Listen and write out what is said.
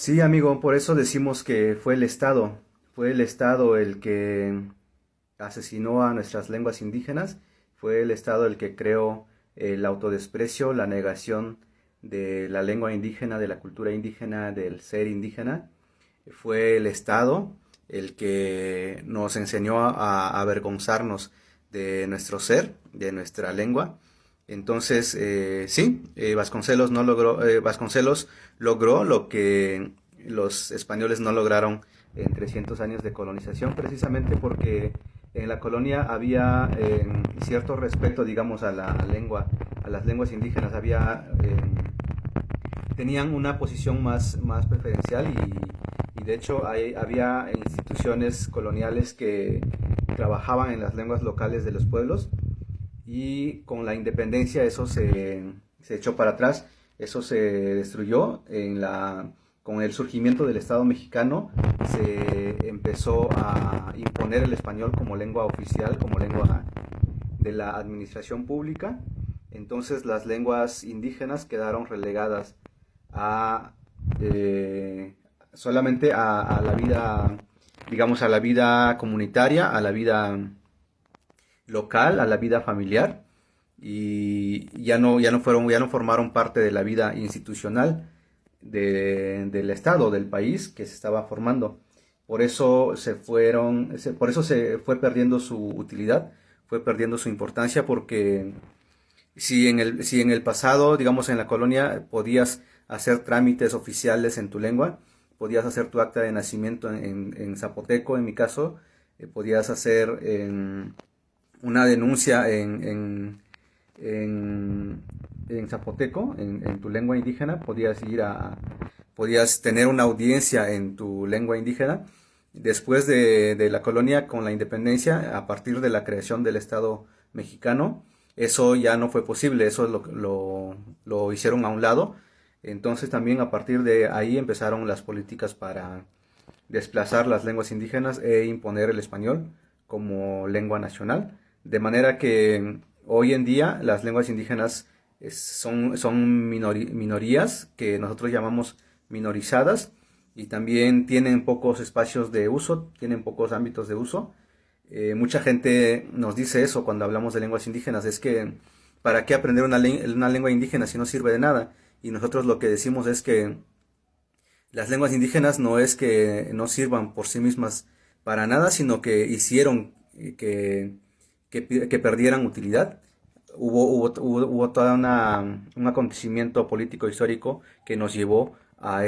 Sí, amigo, por eso decimos que fue el Estado el que asesinó a nuestras lenguas indígenas, fue el Estado el que creó el autodesprecio, la negación de la lengua indígena, de la cultura indígena, del ser indígena. Fue el Estado el que nos enseñó a avergonzarnos de nuestro ser, de nuestra lengua. Entonces, sí, Vasconcelos logró lo que los españoles no lograron en 300 años de colonización, precisamente porque en la colonia había cierto respeto, digamos, a la lengua, a las lenguas indígenas, tenían una posición más preferencial y de hecho había instituciones coloniales que trabajaban en las lenguas locales de los pueblos y con la independencia se echó para atrás, eso se destruyó con el surgimiento del Estado mexicano se empezó a imponer el español como lengua oficial, como lengua de la administración pública. Entonces las lenguas indígenas quedaron relegadas a solamente a la vida, digamos, a la vida comunitaria, a la vida local, a la vida familiar y ya no formaron parte de la vida institucional del Estado, del país que se estaba formando. Por eso se fue perdiendo su utilidad, fue perdiendo su importancia, porque si en el pasado, digamos en la colonia, podías hacer trámites oficiales en tu lengua, podías hacer tu acta de nacimiento en zapoteco, en mi caso, podías hacer una denuncia en zapoteco, en tu lengua indígena, podías tener una audiencia en tu lengua indígena. Después de la colonia, con la independencia, a partir de la creación del Estado mexicano, eso ya no fue posible, eso lo hicieron a un lado. Entonces también a partir de ahí empezaron las políticas para desplazar las lenguas indígenas e imponer el español como lengua nacional. De manera que hoy en día las lenguas indígenas son minorías que nosotros llamamos minorizadas y también tienen pocos espacios de uso, tienen pocos ámbitos de uso. Mucha gente nos dice eso cuando hablamos de lenguas indígenas, es que ¿para qué aprender una lengua indígena si no sirve de nada? Y nosotros lo que decimos es que las lenguas indígenas no es que no sirvan por sí mismas para nada, sino que hicieron que perdieran utilidad. Hubo todo un acontecimiento político histórico que nos llevó a